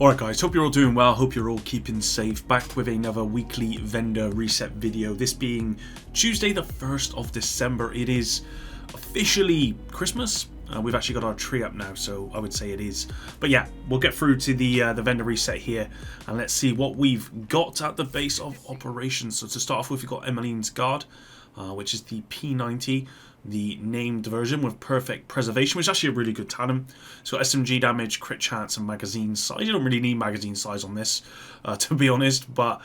Alright guys, hope you're all doing well, hope you're all keeping safe. Back with another weekly vendor reset video, this being Tuesday the 1st of December. It is officially Christmas. We've actually got our tree up now, so I would say it is. But yeah, we'll get through to the vendor reset here, and let's see what we've got at the base of operations. So to start off with, we've got Emmeline's Guard, which is the P90, the named version with perfect preservation, which is actually a really good tandem. So SMG damage, crit chance, and magazine size. You don't really need magazine size on this, to be honest, but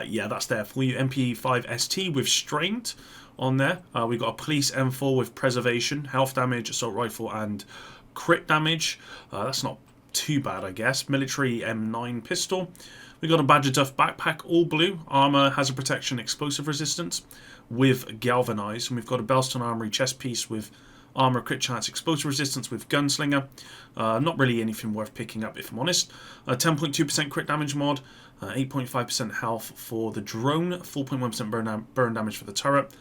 yeah, that's there for you. MP5 ST with strained on there. We've got a police M4 with preservation, health damage, assault rifle, and crit damage. That's not too bad, I guess. Military M9 pistol. We've got a Badger Duff backpack, all blue. Armor, hazard protection, explosive resistance with galvanized. And we've got a Bellstone Armory chest piece with armor, crit chance, explosive resistance with gunslinger. Not really anything worth picking up, if I'm honest. 10.2% crit damage mod, 8.5% health for the drone, 4.1% burn damage for the turret,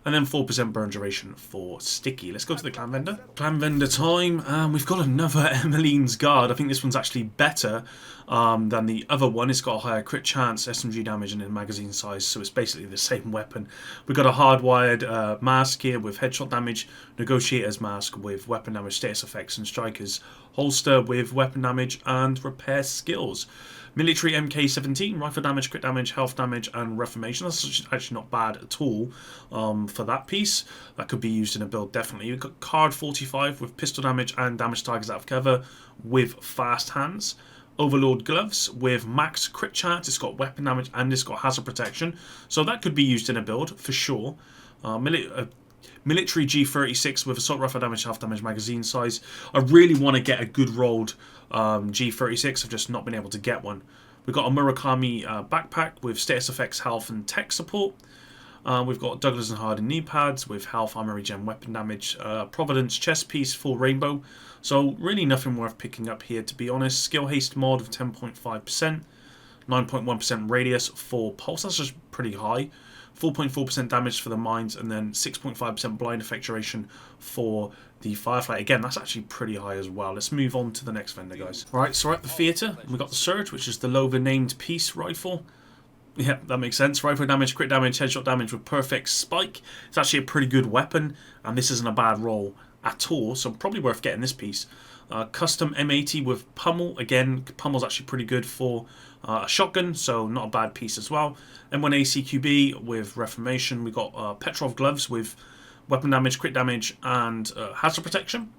and then 4% burn duration for sticky. Let's go to the clan vendor. Clan vendor time. We've got another Emmeline's Guard. I think this one's actually better than the other one. It's got a higher crit chance, SMG damage, and then magazine size, so it's basically the same weapon. We've got a hardwired mask here with headshot damage, negotiator's mask with weapon damage, status effects, and striker's holster with weapon damage and repair skills. Military MK17, rifle damage, crit damage, health damage, and reformation. That's actually not bad at all for that piece. That could be used in a build, definitely. We've got card 45 with pistol damage and damage targets out of cover with fast hands. Overlord gloves with max crit chance. It's got weapon damage and it's got hazard protection. So that could be used in a build for sure. Military G36 with assault rifle damage, half damage, magazine size. I really want to get a good rolled G36. I've just not been able to get one. We've got a Murakami backpack with status effects, health, and tech support. We've got Douglas and Harden knee pads with health, armor regen, weapon damage. Providence chest piece, full rainbow. So really nothing worth picking up here, to be honest. Skill haste mod of 10.5%, 9.1% radius for pulse. That's just pretty high. 4.4% damage for the mines, and then 6.5% blind effect duration for the Firefly. Again, that's actually pretty high as well. Let's move on to the next vendor, guys. Alright, so we're at the theatre. We've got the Surge, which is the lower named piece rifle. Yeah, that makes sense. Rifle damage, crit damage, headshot damage with perfect spike. It's actually a pretty good weapon, and this isn't a bad roll at all, so probably worth getting this piece. Custom M80 with Pummel. Again, Pummel's actually pretty good for a shotgun, so not a bad piece as well. M1 ACQB with Reformation. We got Petrov gloves with weapon damage, crit damage, and hazard protection.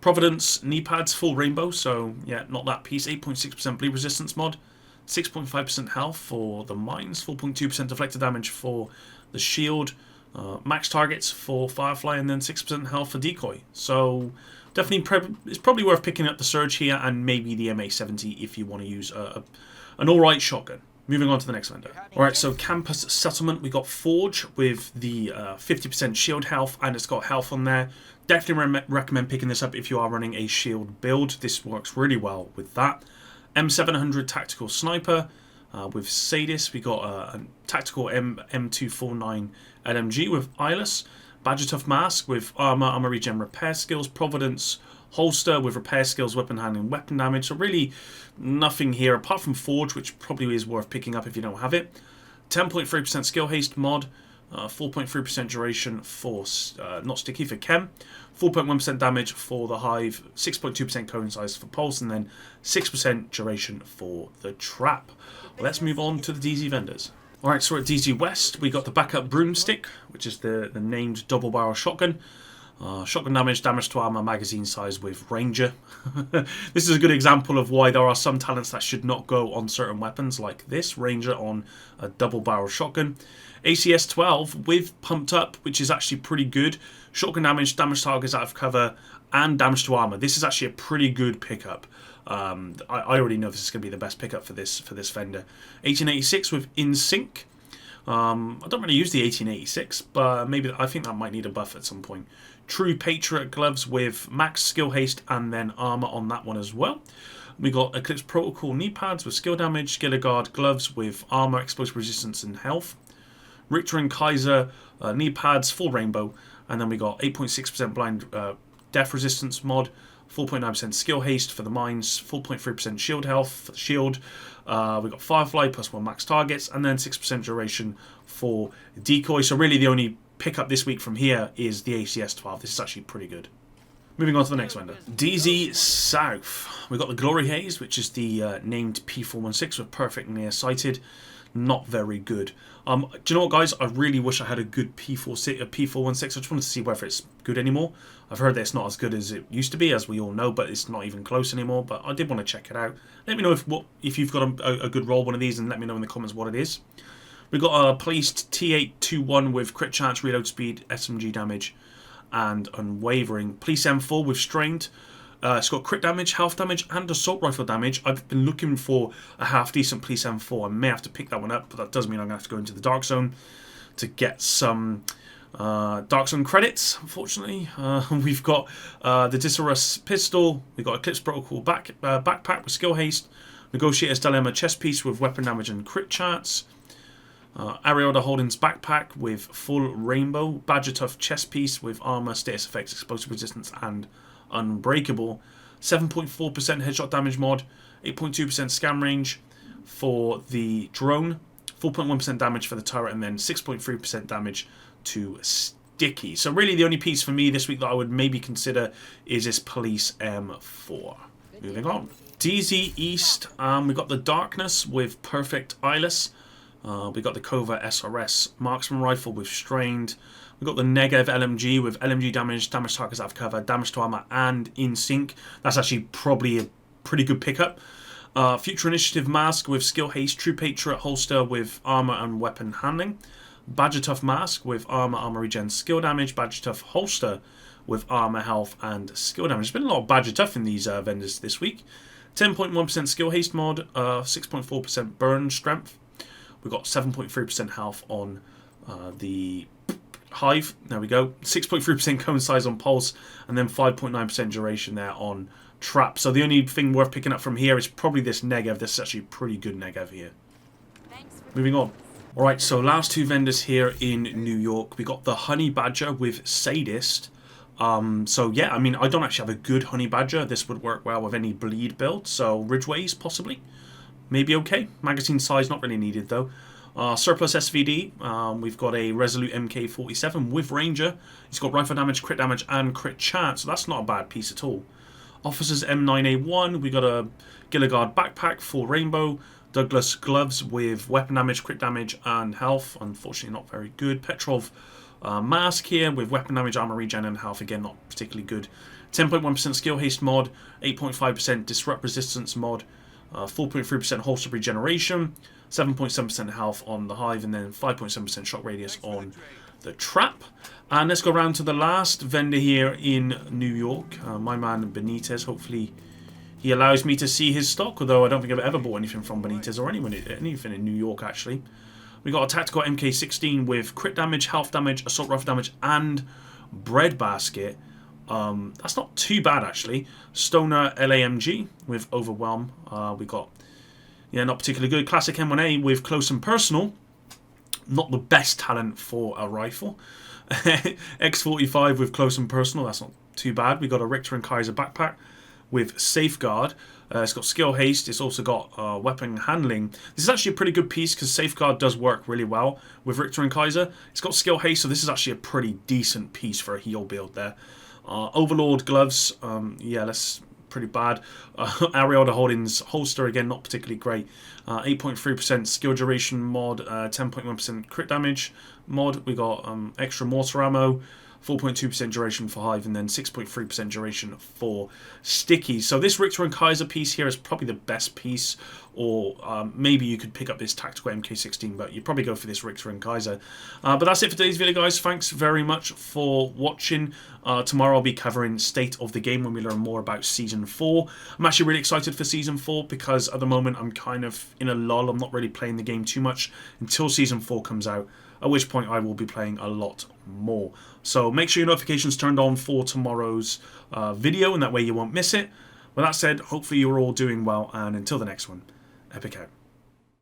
Providence knee pads, full rainbow, so yeah, not that piece. 8.6% bleed resistance mod, 6.5% health for the mines, 4.2% deflector damage for the shield, max targets for Firefly, and then 6% health for decoy. So definitely, it's probably worth picking up the Surge here and maybe the MA70 if you want to use an alright shotgun. Moving on to the next vendor. Alright, so Campus Settlement, we got Forge with the 50% shield health, and it's got health on there. Definitely recommend picking this up if you are running a shield build. This works really well with that. M700 Tactical Sniper with Sadis. We got a Tactical M249 LMG with Eyeless. Badger Tough Mask with armor regen, repair skills. Providence holster with repair skills, weapon handling, weapon damage. So really nothing here apart from Forge, which probably is worth picking up if you don't have it. 10.3% skill haste mod, 4.3% duration for not sticky for chem, 4.1% damage for the hive, 6.2% cone size for pulse, and then 6% duration for the trap. Let's move on to the DZ vendors. Alright, so at DZ West, we got the backup broomstick, which is the named double barrel shotgun. Shotgun damage, damage to armor, magazine size with Ranger. This is a good example of why there are some talents that should not go on certain weapons, like this, Ranger on a double barrel shotgun. ACS 12 with pumped up, which is actually pretty good. Shotgun damage, damage targets out of cover, and damage to armor. This is actually a pretty good pickup. I already know this is going to be the best pickup for this vendor. 1886 with In Sync. I don't really use the 1886, but maybe I think that might need a buff at some point. True Patriot gloves with max skill haste and then armor on that one as well. We got Eclipse Protocol knee pads with skill damage, Skiller Guard gloves with armor, explosive resistance, and health. Richter and Kaiser knee pads, full rainbow, and then we got 8.6% blind death resistance mod, 4.9% skill haste for the mines, 4.3% shield health for the shield. We've got Firefly plus 1 max targets, and then 6% duration for decoy. So really the only pickup this week from here is the ACS-12. This is actually pretty good. Moving on to the next vendor. DZ South. We've got the Glory Haze, which is the named P416 with perfect near-sighted. Not very good. Do you know what, guys? I really wish I had a good P416. I just wanted to see whether it's good anymore. I've heard that it's not as good as it used to be, as we all know, but it's not even close anymore. But I did want to check it out. Let me know if you've got a good roll, one of these, and let me know in the comments what it is. We've got a policed T821 with crit chance, reload speed, SMG damage, and unwavering. Police M4 with strained. It's got crit damage, health damage, and assault rifle damage. I've been looking for a half-decent Police M4. I may have to pick that one up, but that does mean I'm going to have to go into the Dark Zone to get some Dark Zone credits, unfortunately. We've got the Disarus pistol. We've got Eclipse Protocol backpack with skill haste. Negotiator's Dilemma chest piece with weapon damage and crit chance. Ariota Holdings backpack with full rainbow. Badger Tough chest piece with armor, status effects, explosive resistance, and unbreakable. 7.4% headshot damage mod, 8.2% scam range for the drone, 4.1% damage for the turret, and then 6.3% damage to sticky. So really the only piece for me this week that I would maybe consider is this Police M4. Moving on. DZ East, we got the Darkness with perfect eyeless. We got the Covert SRS marksman rifle with strained. We got the Negev LMG with LMG damage, damage targets out of cover, damage to armor, and in sync. That's actually probably a pretty good pickup. Future Initiative mask with skill haste, True Patriot holster with armor and weapon handling. Badger Tough mask with armor regen, skill damage. Badger Tough holster with armor, health, and skill damage. There's been a lot of Badger Tough in these vendors this week. 10.1% skill haste mod, 6.4% burn strength. We've got 7.3% health on the Hive. There we go. 6.3% cone size on Pulse, and then 5.9% duration there on Trap. So the only thing worth picking up from here is probably this Negev. This is actually pretty good Negev here. Moving on. Alright, so last two vendors here in New York. We got the Honey Badger with Sadist. So yeah, I mean, I don't actually have a good Honey Badger. This would work well with any bleed build. So Ridgeways, possibly. Maybe okay. Magazine size, not really needed though. Surplus SVD, we've got a Resolute MK47 with Ranger. He's got rifle damage, crit damage, and crit chance, so that's not a bad piece at all. Officers M9A1, we got a Gilligard backpack, full rainbow. Douglas gloves with weapon damage, crit damage, and health. Unfortunately, not very good. Petrov mask here with weapon damage, armor regen, and health. Again, not particularly good. 10.1% skill haste mod, 8.5% disrupt resistance mod, 4.3% holster regeneration, 7.7% health on the Hive, and then 5.7% shot radius on the Trap. And let's go around to the last vendor here in New York. My man Benitez. Hopefully he allows me to see his stock, although I don't think I've ever bought anything from Benitez or anything in New York, actually. We got a tactical MK16 with crit damage, health damage, assault rifle damage, and breadbasket. That's not too bad, actually. Stoner LAMG with Overwhelm. We got, yeah, not particularly good. Classic M1A with Close and Personal. Not the best talent for a rifle. X45 with Close and Personal. That's not too bad. We got a Richter and Kaiser backpack with Safeguard. It's got skill haste. It's also got weapon handling. This is actually a pretty good piece because Safeguard does work really well with Richter and Kaiser. It's got skill haste, so this is actually a pretty decent piece for a heal build there. Overlord gloves, yeah, that's pretty bad. Ariota Holdings holster, again, not particularly great. 8.3% skill duration mod, 10.1% crit damage mod. We got extra mortar ammo, 4.2% duration for Hive, and then 6.3% duration for Sticky. So this Richter and Kaiser piece here is probably the best piece, or maybe you could pick up this tactical MK16, but you'd probably go for this Richter and Kaiser. But that's it for today's video, guys. Thanks very much for watching. Tomorrow I'll be covering State of the Game when we learn more about Season 4. I'm actually really excited for Season 4 because at the moment I'm kind of in a lull. I'm not really playing the game too much until Season 4 comes out, at which point I will be playing a lot more. So make sure your notifications turned on for tomorrow's video, and that way you won't miss it. With that said, hopefully you're all doing well, and until the next one, Epic out.